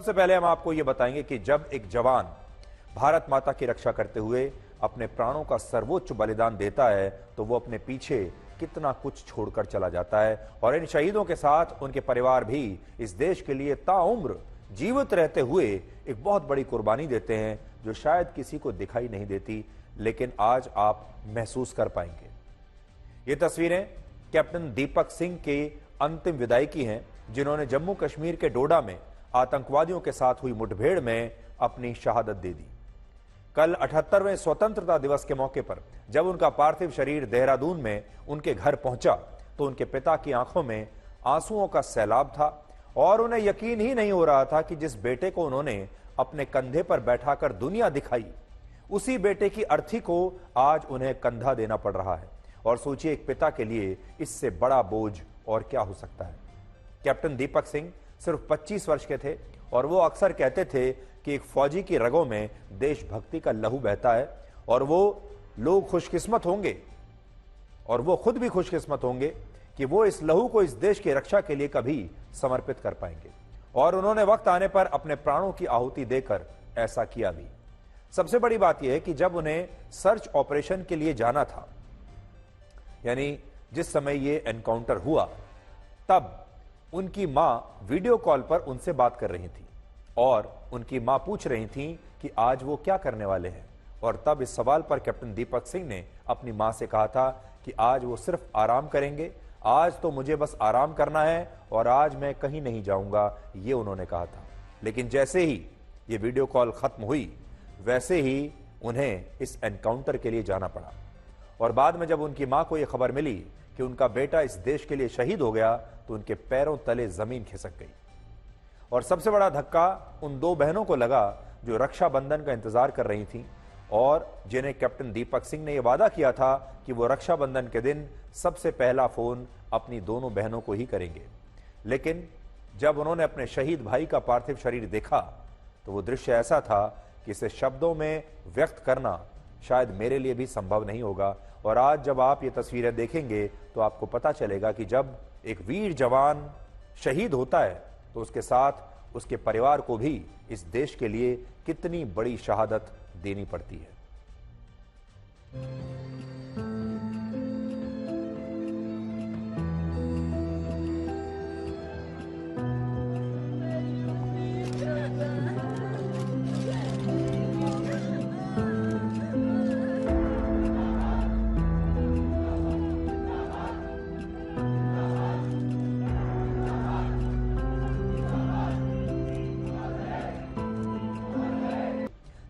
सबसे पहले हम आपको यह बताएंगे कि जब एक जवान भारत माता की रक्षा करते हुए अपने प्राणों का सर्वोच्च बलिदान देता है तो वो अपने पीछे कितना कुछ छोड़कर चला जाता है। और इन शहीदों के साथ उनके परिवार भी इस देश के लिए ताउम्र जीवित रहते हुए एक बहुत बड़ी कुर्बानी देते हैं, जो शायद किसी को दिखाई नहीं देती, लेकिन आज आप महसूस कर पाएंगे। ये तस्वीरें कैप्टन दीपक सिंह के अंतिम विदाई की हैं, जिन्होंने जम्मू कश्मीर के डोडा में आतंकवादियों के साथ हुई मुठभेड़ में अपनी शहादत दे दी। कल 78वें स्वतंत्रता दिवस के मौके पर जब उनका पार्थिव शरीर देहरादून में उनके घर पहुंचा तो उनके पिता की आंखों में आंसुओं का सैलाब था और उन्हें यकीन ही नहीं हो रहा था कि जिस बेटे को उन्होंने अपने कंधे पर बैठाकर दुनिया दिखाई, उसी बेटे की अर्थी को आज उन्हें कंधा देना पड़ रहा है। और सोचिए, एक पिता के लिए इससे बड़ा बोझ और क्या हो सकता है। कैप्टन दीपक सिंह सिर्फ 25 वर्ष के थे और वो अक्सर कहते थे कि एक फौजी की रगों में देशभक्ति का लहू बहता है और वो लोग खुशकिस्मत होंगे और वो खुद भी खुशकिस्मत होंगे कि वो इस लहू को इस देश की रक्षा के लिए कभी समर्पित कर पाएंगे। और उन्होंने वक्त आने पर अपने प्राणों की आहुति देकर ऐसा किया भी। सबसे बड़ी बात यह है कि जब उन्हें सर्च ऑपरेशन के लिए जाना था, यानी जिस समय ये एनकाउंटर हुआ, तब उनकी मां वीडियो कॉल पर उनसे बात कर रही थी और उनकी मां पूछ रही थी कि आज वो क्या करने वाले हैं। और तब इस सवाल पर कैप्टन दीपक सिंह ने अपनी मां से कहा था कि आज वो सिर्फ आराम करेंगे, आज तो मुझे बस आराम करना है और आज मैं कहीं नहीं जाऊंगा, ये उन्होंने कहा था। लेकिन जैसे ही ये वीडियो कॉल खत्म हुई, वैसे ही उन्हें इस एनकाउंटर के लिए जाना पड़ा। और बाद में जब उनकी मां को यह खबर मिली कि उनका बेटा इस देश के लिए शहीद हो गया, तो उनके पैरों तले जमीन खिसक गई। और सबसे बड़ा धक्का उन दो बहनों को लगा जो रक्षाबंधन का इंतजार कर रही थीं और जिन्हें कैप्टन दीपक सिंह ने यह वादा किया था कि वो रक्षाबंधन के दिन सबसे पहला फोन अपनी दोनों बहनों को ही करेंगे। लेकिन जब उन्होंने अपने शहीद भाई का पार्थिव शरीर देखा तो वो दृश्य ऐसा था कि इसे शब्दों में व्यक्त करना शायद मेरे लिए भी संभव नहीं होगा। और आज जब आप ये तस्वीरें देखेंगे तो आपको पता चलेगा कि जब एक वीर जवान शहीद होता है तो उसके साथ उसके परिवार को भी इस देश के लिए कितनी बड़ी शहादत देनी पड़ती है।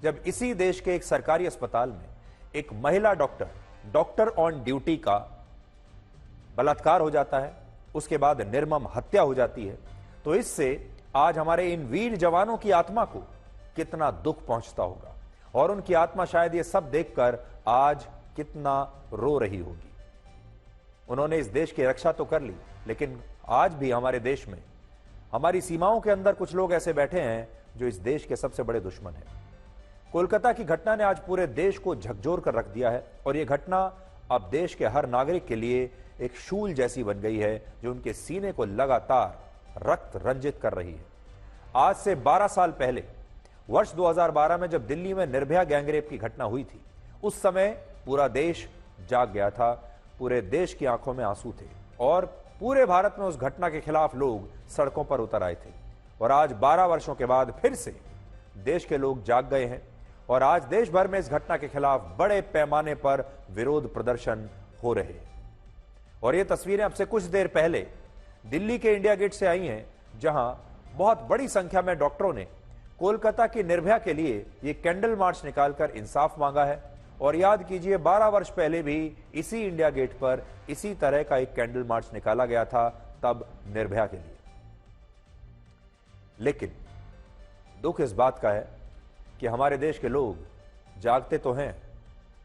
जब इसी देश के एक सरकारी अस्पताल में एक महिला डॉक्टर ऑन ड्यूटी का बलात्कार हो जाता है, उसके बाद निर्मम हत्या हो जाती है, तो इससे आज हमारे इन वीर जवानों की आत्मा को कितना दुख पहुंचता होगा। और उनकी आत्मा शायद ये सब देखकर आज कितना रो रही होगी। उन्होंने इस देश की रक्षा तो कर ली, लेकिन आज भी हमारे देश में, हमारी सीमाओं के अंदर कुछ लोग ऐसे बैठे हैं जो इस देश के सबसे बड़े दुश्मन हैं। कोलकाता की घटना ने आज पूरे देश को झकझोर कर रख दिया है और यह घटना अब देश के हर नागरिक के लिए एक शूल जैसी बन गई है, जो उनके सीने को लगातार रक्त रंजित कर रही है। आज से 12 साल पहले वर्ष 2012 में जब दिल्ली में निर्भया गैंगरेप की घटना हुई थी, उस समय पूरा देश जाग गया था, पूरे देश की आंखों में आंसू थे और पूरे भारत में उस घटना के खिलाफ लोग सड़कों पर उतर आए थे। और आज 12 वर्षों के बाद फिर से देश के लोग जाग गए हैं और आज देश भर में इस घटना के खिलाफ बड़े पैमाने पर विरोध प्रदर्शन हो रहे हैं। और ये तस्वीरें अब से कुछ देर पहले दिल्ली के इंडिया गेट से आई हैं, जहां बहुत बड़ी संख्या में डॉक्टरों ने कोलकाता की निर्भया के लिए ये कैंडल मार्च निकालकर इंसाफ मांगा है। और याद कीजिए, 12 वर्ष पहले भी इसी इंडिया गेट पर इसी तरह का एक कैंडल मार्च निकाला गया था, तब निर्भया के लिए। लेकिन दुख इस बात का है कि हमारे देश के लोग जागते तो हैं,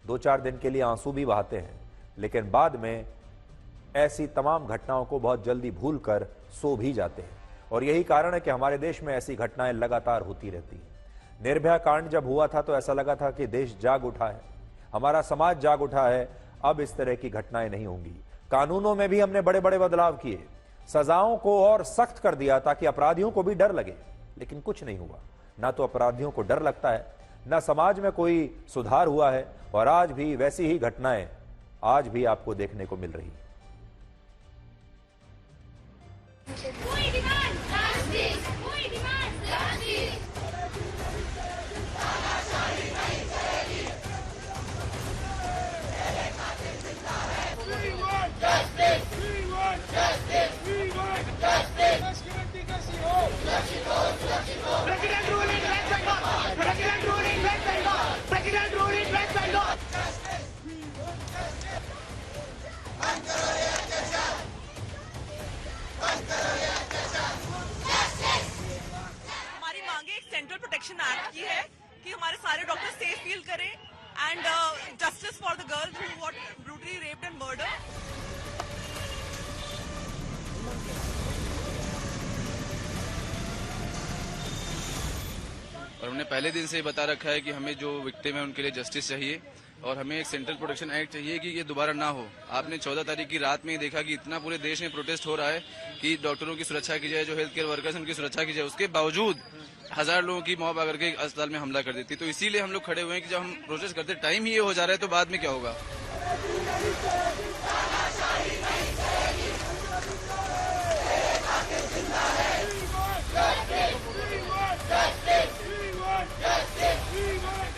2-4 दिन के लिए आंसू भी बहाते हैं, लेकिन बाद में ऐसी तमाम घटनाओं को बहुत जल्दी भूलकर सो भी जाते हैं। और यही कारण है कि हमारे देश में ऐसी घटनाएं लगातार होती रहती हैं। निर्भया कांड जब हुआ था तो ऐसा लगा था कि देश जाग उठा है, हमारा समाज जाग उठा है, अब इस तरह की घटनाएं नहीं होंगी। कानूनों में भी हमने बड़े बड़े बदलाव किए, सजाओं को और सख्त कर दिया ताकि अपराधियों को भी डर लगे। लेकिन कुछ नहीं हुआ। ना तो अपराधियों को डर लगता है, ना समाज में कोई सुधार हुआ है, और आज भी वैसी ही घटनाएं आज भी आपको देखने को मिल रही है। हमारी मांगे एक सेंट्रल प्रोटेक्शन एक्ट की है कि हमारे सारे डॉक्टर सेफ फील करें and justice for the girl who what brutally raped and murder. और हमने पहले दिन से ही बता रखा है कि हमें जो विक्टिम है उनके लिए जस्टिस चाहिए और हमें एक सेंट्रल प्रोटेक्शन एक्ट चाहिए कि ये दोबारा ना हो। आपने 14 तारीख की रात में ही देखा कि इतना पूरे देश में प्रोटेस्ट हो रहा है कि डॉक्टरों की सुरक्षा की जाए, जो हेल्थ केयर वर्कर्स उनकी सुरक्षा की जाए। उसके बावजूद 1000 लोगों की मॉब आकर के अस्पताल में हमला कर देती। तो इसीलिए हम लोग खड़े हुए हैं कि जब हम प्रोटेस्ट करते टाइम ही ये हो जा रहा है तो बाद में क्या होगा।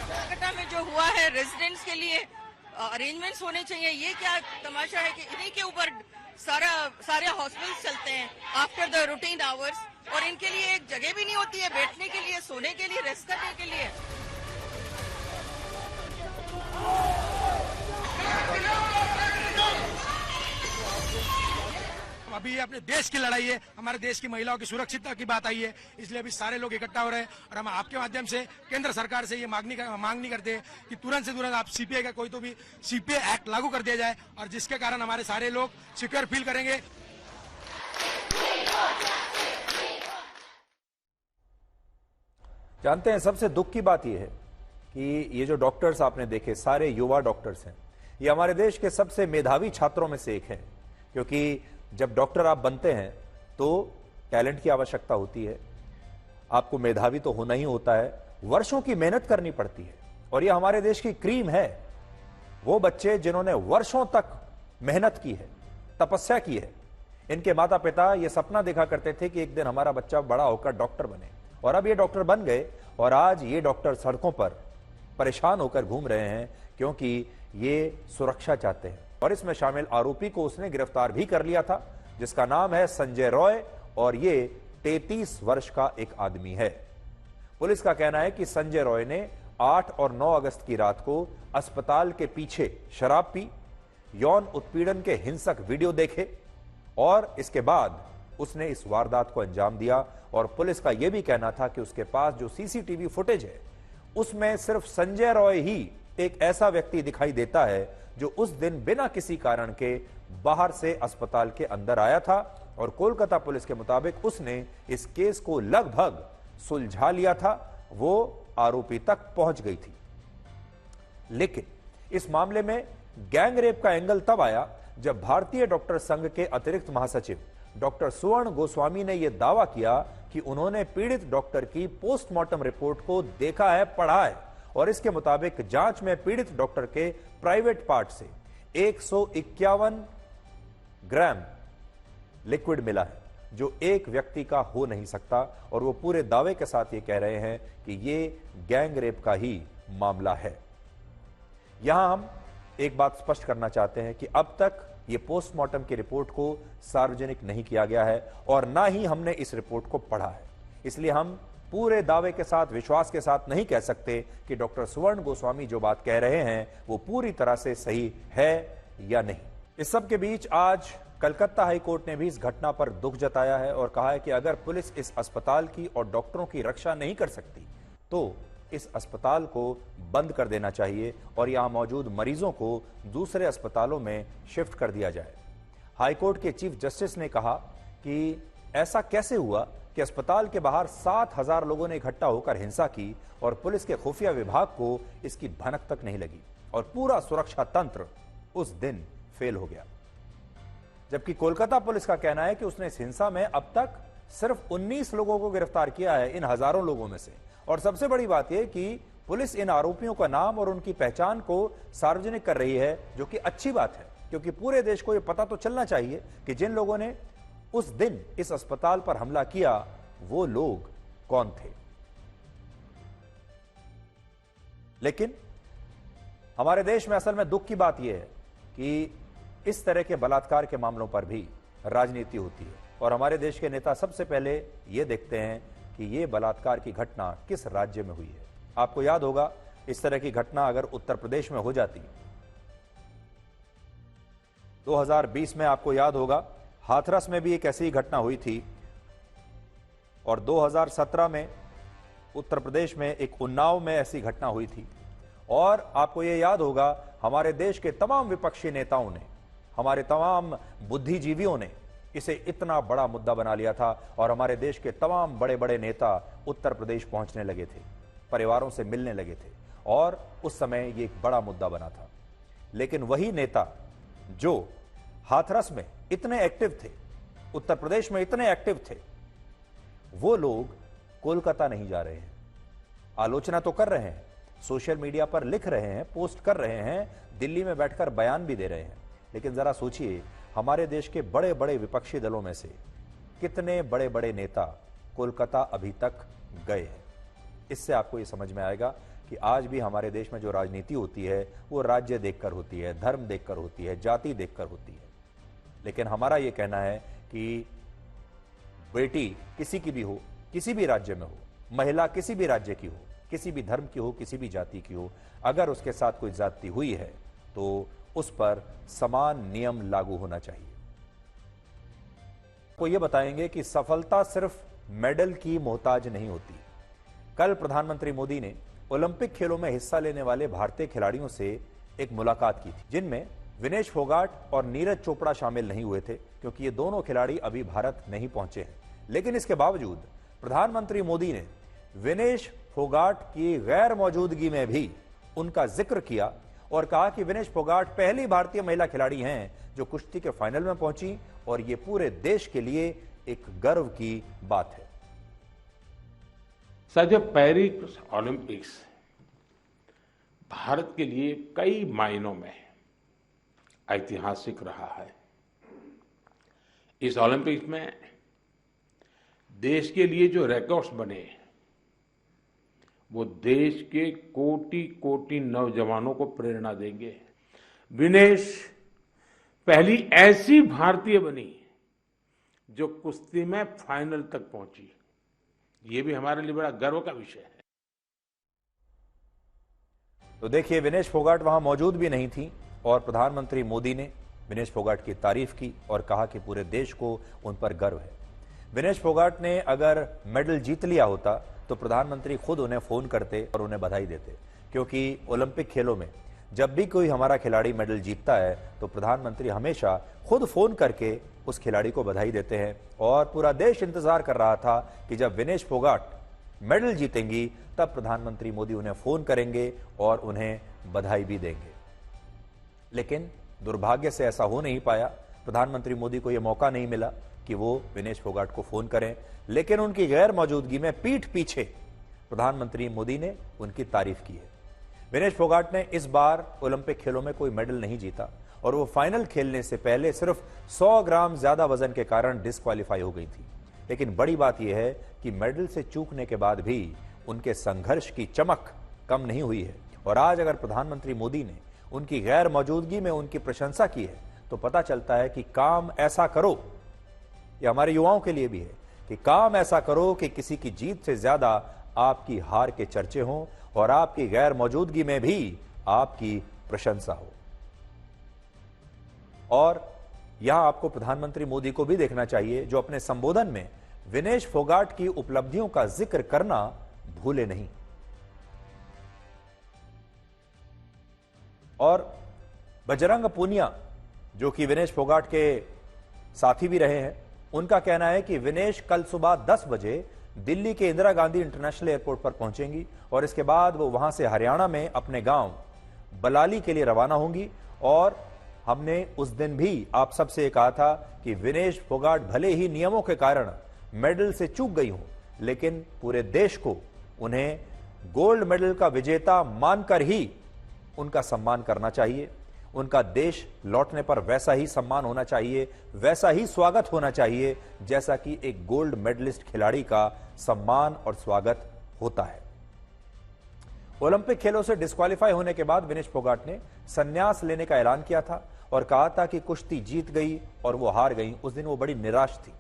कोलकाता में जो हुआ है रेजिडेंट्स के लिए अरेंजमेंट्स होने चाहिए। ये क्या तमाशा है कि इन्हीं के ऊपर सारे हॉस्पिटल्स चलते हैं आफ्टर द रूटीन आवर्स, और इनके लिए एक जगह भी नहीं होती है बैठने के लिए, सोने के लिए, रेस्ट करने के लिए। अभी अपने देश की लड़ाई है, हमारे देश की महिलाओं की सुरक्षितता की बात आई है, इसलिए अभी सारे लोग इकट्ठा हो रहे हैं। और हम आपके माध्यम से केंद्र सरकार से ये मांग नहीं करते कि तुरंत से तुरंत आप सीपीआई का कोई तो भी सीपीआई एक्ट लागू कर दिया जाए, और जिसके कारण हमारे सारे लोग सिक्योर फील करेंगे। जानते हैं, सबसे दुख की बात यह है कि ये जो डॉक्टर्स आपने देखे सारे युवा डॉक्टर्स हैं, ये हमारे देश के सबसे मेधावी छात्रों में से एक हैं। क्योंकि जब डॉक्टर आप बनते हैं तो टैलेंट की आवश्यकता होती है, आपको मेधावी तो होना ही होता है, वर्षों की मेहनत करनी पड़ती है। और ये हमारे देश की क्रीम है, वो बच्चे जिन्होंने वर्षों तक मेहनत की है, तपस्या की है। इनके माता पिता ये सपना देखा करते थे कि एक दिन हमारा बच्चा बड़ा होकर डॉक्टर बने, और अब ये डॉक्टर बन गए। और आज ये डॉक्टर सड़कों पर परेशान होकर घूम रहे हैं क्योंकि ये सुरक्षा चाहते हैं। और इसमें शामिल आरोपी को उसने गिरफ्तार भी कर लिया था, जिसका नाम है संजय रॉय, और ये 33 वर्ष का एक आदमी है। पुलिस का कहना है कि संजय रॉय ने 8 और 9 अगस्त की रात को अस्पताल के पीछे शराब पी, यौन उत्पीड़न के हिंसक वीडियो देखे, और इसके बाद उसने इस वारदात को अंजाम दिया। और पुलिस का यह भी कहना था कि उसके पास जो सीसीटीवी फुटेज है उसमें सिर्फ संजय रॉय ही एक ऐसा व्यक्ति दिखाई देता है जो उस दिन बिना किसी कारण के बाहर से अस्पताल के अंदर आया था। और कोलकाता पुलिस के मुताबिक उसने इस केस को लगभग सुलझा लिया था, वो आरोपी तक पहुंच गई थी। लेकिन इस मामले में गैंग रेप का एंगल तब आया जब भारतीय डॉक्टर संघ के अतिरिक्त महासचिव डॉक्टर सुवर्ण गोस्वामी ने यह दावा किया कि उन्होंने पीड़ित डॉक्टर की पोस्टमार्टम रिपोर्ट को देखा है, पढ़ा है, और इसके मुताबिक जांच में पीड़ित डॉक्टर के प्राइवेट पार्ट से 151 ग्राम लिक्विड मिला है, जो एक व्यक्ति का हो नहीं सकता। और वो पूरे दावे के साथ ये कह रहे हैं कि ये गैंग रेप का ही मामला है। यहां हम एक बात स्पष्ट करना चाहते हैं कि अब तक ये पोस्टमार्टम की रिपोर्ट को सार्वजनिक नहीं किया गया है, और ना ही हमने इस रिपोर्ट को पढ़ा है। इसलिए हम पूरे दावे के साथ, विश्वास के साथ नहीं कह सकते कि डॉक्टर सुवर्ण गोस्वामी जो बात कह रहे हैं वो पूरी तरह से सही है या नहीं। इस सब के बीच आज कलकत्ता हाईकोर्ट ने भी इस घटना पर दुख जताया है और कहा है कि अगर पुलिस इस अस्पताल की और डॉक्टरों की रक्षा नहीं कर सकती तो इस अस्पताल को बंद कर देना चाहिए और यहां मौजूद मरीजों को दूसरे अस्पतालों में शिफ्ट कर दिया जाए। हाईकोर्ट के चीफ जस्टिस ने कहा कि ऐसा कैसे हुआ कि अस्पताल के बाहर 7,000 लोगों ने इकट्ठा होकर हिंसा की और पुलिस के खुफिया विभाग को इसकी भनक तक नहीं लगी और पूरा सुरक्षा तंत्र उस दिन फेल हो गया। जबकि कोलकाता पुलिस का कहना है कि उसने इस हिंसा में अब तक सिर्फ 19 लोगों को गिरफ्तार किया है इन हजारों लोगों में से। और सबसे बड़ी बात यह कि पुलिस इन आरोपियों का नाम और उनकी पहचान को सार्वजनिक कर रही है, जो कि अच्छी बात है, क्योंकि पूरे देश को यह पता तो चलना चाहिए कि जिन लोगों ने उस दिन इस अस्पताल पर हमला किया वो लोग कौन थे। लेकिन हमारे देश में असल में दुख की बात यह है कि इस तरह के बलात्कार के मामलों पर भी राजनीति होती है और हमारे देश के नेता सबसे पहले यह देखते हैं कि यह बलात्कार की घटना किस राज्य में हुई है। आपको याद होगा, इस तरह की घटना अगर उत्तर प्रदेश में हो जाती, 2020 में आपको याद होगा हाथरस में भी एक ऐसी ही घटना हुई थी, और 2017 में उत्तर प्रदेश में एक उन्नाव में ऐसी घटना हुई थी। और आपको यह याद होगा, हमारे देश के तमाम विपक्षी नेताओं ने, हमारे तमाम बुद्धिजीवियों ने इसे इतना बड़ा मुद्दा बना लिया था और हमारे देश के तमाम बड़े बड़े नेता उत्तर प्रदेश पहुंचने लगे थे, परिवारों से मिलने लगे थे और उस समय ये एक बड़ा मुद्दा बना था। लेकिन वही नेता जो हाथरस में इतने एक्टिव थे, उत्तर प्रदेश में इतने एक्टिव थे, वो लोग कोलकाता नहीं जा रहे हैं। आलोचना तो कर रहे हैं, सोशल मीडिया पर लिख रहे हैं, पोस्ट कर रहे हैं, दिल्ली में बैठकर बयान भी दे रहे हैं, लेकिन जरा सोचिए, हमारे देश के बड़े बड़े विपक्षी दलों में से कितने बड़े बड़े नेता कोलकाता अभी तक गए हैं। इससे आपको यह समझ में आएगा कि आज भी हमारे देश में जो राजनीति होती है वो राज्य देखकर होती है, धर्म देखकर होती है, जाति देखकर होती है। लेकिन हमारा यह कहना है कि बेटी किसी की भी हो, किसी भी राज्य में हो, महिला किसी भी राज्य की हो, किसी भी धर्म की हो, किसी भी जाति की हो, अगर उसके साथ कोई ज्यादती हुई है तो उस पर समान नियम लागू होना चाहिए। को यह बताएंगे कि सफलता सिर्फ मेडल की मोहताज नहीं होती। कल प्रधानमंत्री मोदी ने ओलंपिक खेलों में हिस्सा लेने वाले भारतीय खिलाड़ियों से एक मुलाकात की थी, जिनमें विनेश फोगाट और नीरज चोपड़ा शामिल नहीं हुए थे, क्योंकि ये दोनों खिलाड़ी अभी भारत नहीं पहुंचे हैं। लेकिन इसके बावजूद प्रधानमंत्री मोदी ने विनेश फोगाट की गैर मौजूदगी में भी उनका जिक्र किया और कहा कि विनेश फोगाट पहली भारतीय महिला खिलाड़ी हैं जो कुश्ती के फाइनल में पहुंची और ये पूरे देश के लिए एक गर्व की बात है। साथियों, पेरिस ओलंपिक्स भारत के लिए कई मायनों में ऐतिहासिक रहा है। इस ओलंपिक्स में देश के लिए जो रिकॉर्ड्स बने वो देश के कोटि कोटि नौजवानों को प्रेरणा देंगे। विनेश पहली ऐसी भारतीय बनी जो कुश्ती में फाइनल तक पहुंची। ये भी हमारे लिए बड़ा गर्व का विषय है। तो देखिए, विनेश फोगाट वहां मौजूद भी नहीं थी और प्रधानमंत्री मोदी ने विनेश फोगाट की तारीफ की और कहा कि पूरे देश को उन पर गर्व है। विनेश फोगाट ने अगर मेडल जीत लिया होता तो प्रधानमंत्री खुद उन्हें फोन करते और उन्हें बधाई देते, क्योंकि ओलंपिक खेलों में जब भी कोई हमारा खिलाड़ी मेडल जीतता है तो प्रधानमंत्री हमेशा खुद फोन करके उस खिलाड़ी को बधाई देते हैं। और पूरा देश इंतजार कर रहा था कि जब विनेश फोगाट मेडल जीतेंगी तब प्रधानमंत्री मोदी उन्हें फोन करेंगे और उन्हें बधाई भी देंगे। लेकिन दुर्भाग्य से ऐसा हो नहीं पाया। प्रधानमंत्री मोदी को यह मौका नहीं मिला कि वो विनेश फोगाट को फोन करें, लेकिन उनकी गैर मौजूदगी में पीठ पीछे प्रधानमंत्री मोदी ने उनकी तारीफ की है। विनेश फोगाट ने इस बार ओलंपिक खेलों में कोई मेडल नहीं जीता और वो फाइनल खेलने से पहले सिर्फ 100 ग्राम ज्यादा वजन के कारण डिस्क्वालीफाई हो गई थी। लेकिन बड़ी बात यह है कि मेडल से चूकने के बाद भी उनके संघर्ष की चमक कम नहीं हुई है। और आज अगर प्रधानमंत्री मोदी ने उनकी गैर मौजूदगी में उनकी प्रशंसा की है तो पता चलता है कि काम ऐसा करो, ये हमारे युवाओं के लिए भी है कि काम ऐसा करो कि किसी की जीत से ज्यादा आपकी हार के चर्चे हों और आपकी गैर मौजूदगी में भी आपकी प्रशंसा हो। और यहां आपको प्रधानमंत्री मोदी को भी देखना चाहिए, जो अपने संबोधन में विनेश फोगाट की उपलब्धियों का जिक्र करना भूले नहीं। और बजरंग पूनिया, जो कि विनेश फोगाट के साथी भी रहे हैं, उनका कहना है कि विनेश कल सुबह 10 बजे दिल्ली के इंदिरा गांधी इंटरनेशनल एयरपोर्ट पर पहुंचेंगी और इसके बाद वो वहां से हरियाणा में अपने गांव बलाली के लिए रवाना होंगी। और हमने उस दिन भी आप सबसे कहा था कि विनेश फोगाट भले ही नियमों के कारण मेडल से चूक गई हों, लेकिन पूरे देश को उन्हें गोल्ड मेडल का विजेता मानकर ही उनका सम्मान करना चाहिए। उनका देश लौटने पर वैसा ही सम्मान होना चाहिए, वैसा ही स्वागत होना चाहिए जैसा कि एक गोल्ड मेडलिस्ट खिलाड़ी का सम्मान और स्वागत होता है। ओलंपिक खेलों से डिस्क्वालीफाई होने के बाद विनेश फोगाट ने संन्यास लेने का ऐलान किया था और कहा था कि कुश्ती जीत गई और वो हार गई। उस दिन वो बड़ी निराश थी,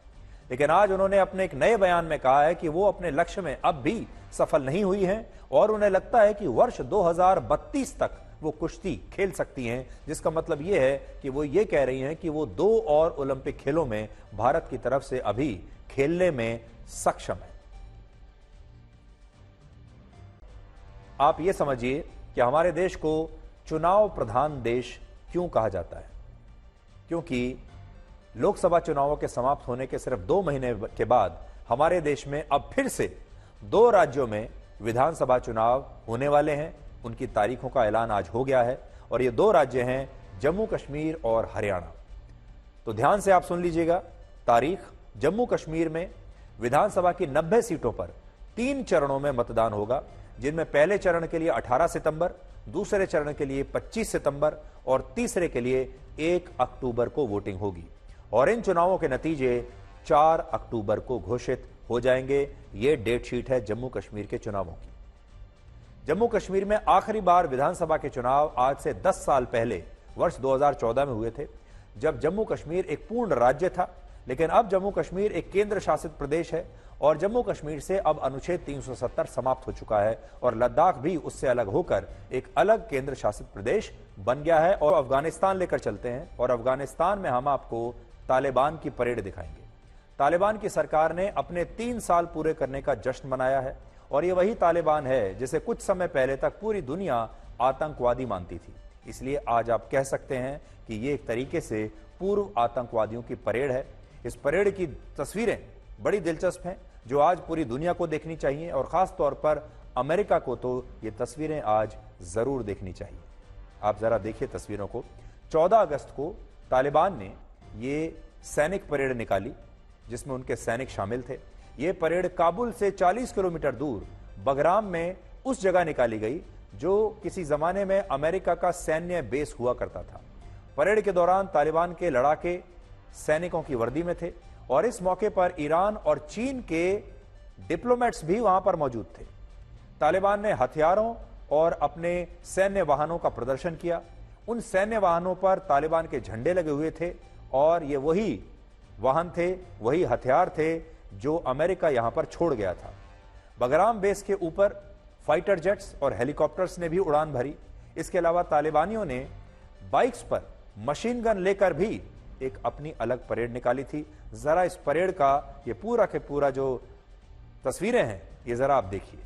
लेकिन आज उन्होंने अपने एक नए बयान में कहा है कि वो अपने लक्ष्य में अब भी सफल नहीं हुई हैं और उन्हें लगता है कि वर्ष 2032 तक वो कुश्ती खेल सकती हैं, जिसका मतलब ये है कि वो ये कह रही हैं कि वो 2 और ओलंपिक खेलों में भारत की तरफ से अभी खेलने में सक्षम है। आप ये समझिए कि हमारे देश को चुनाव प्रधान देश क्यों कहा जाता है, क्योंकि लोकसभा चुनावों के समाप्त होने के सिर्फ 2 महीने के बाद हमारे देश में अब फिर से 2 राज्यों में विधानसभा चुनाव होने वाले हैं। उनकी तारीखों का ऐलान आज हो गया है और ये 2 राज्य हैं जम्मू कश्मीर और हरियाणा। तो ध्यान से आप सुन लीजिएगा तारीख। जम्मू कश्मीर में विधानसभा की 90 सीटों पर 3 चरणों में मतदान होगा, जिनमें पहले चरण के लिए 18 सितंबर, दूसरे चरण के लिए 25 सितंबर और तीसरे के लिए 1 अक्टूबर को वोटिंग होगी और इन चुनावों के नतीजे 4 अक्टूबर को घोषित हो जाएंगे। ये डेट शीट है जम्मू कश्मीर के चुनावों की। जम्मू कश्मीर में आखिरी बार विधानसभा के चुनाव आज से 10 साल पहले वर्ष 2014 में हुए थे, जब जम्मू कश्मीर एक पूर्ण राज्य था। लेकिन अब जम्मू कश्मीर एक केंद्र शासित प्रदेश है और जम्मू कश्मीर से अब अनुच्छेद 370 समाप्त हो चुका है और लद्दाख भी उससे अलग होकर एक अलग केंद्र शासित प्रदेश बन गया है। और अफगानिस्तान लेकर चलते हैं और अफगानिस्तान में हम आपको तालिबान की परेड दिखाएंगे। तालिबान की सरकार ने अपने 3 साल पूरे करने का जश्न मनाया है और ये वही तालिबान है जिसे कुछ समय पहले तक पूरी दुनिया आतंकवादी मानती थी। इसलिए आज आप कह सकते हैं कि ये एक तरीके से पूर्व आतंकवादियों की परेड है। इस परेड की तस्वीरें बड़ी दिलचस्प हैं जो आज पूरी दुनिया को देखनी चाहिए और खास तौर पर अमेरिका को तो ये तस्वीरें आज जरूर देखनी चाहिए। आप जरा देखिए तस्वीरों को। 14 अगस्त को तालिबान ने ये सैनिक परेड निकाली जिसमें उनके सैनिक शामिल थे। ये परेड काबुल से 40 किलोमीटर दूर बगराम में उस जगह निकाली गई जो किसी जमाने में अमेरिका का सैन्य बेस हुआ करता था। परेड के दौरान तालिबान के लड़ाके सैनिकों की वर्दी में थे और इस मौके पर ईरान और चीन के डिप्लोमेट्स भी वहां पर मौजूद थे। तालिबान ने हथियारों और अपने सैन्य वाहनों का प्रदर्शन किया। उन सैन्य वाहनों पर तालिबान के झंडे लगे हुए थे और ये वही वाहन थे, वही हथियार थे जो अमेरिका यहां पर छोड़ गया था। बगराम बेस के ऊपर फाइटर जेट्स और हेलीकॉप्टर्स ने भी उड़ान भरी। इसके अलावा तालिबानियों ने बाइक्स पर मशीन गन लेकर भी एक अपनी अलग परेड निकाली थी। जरा इस परेड का ये पूरा के पूरा जो तस्वीरें हैं ये जरा आप देखिए।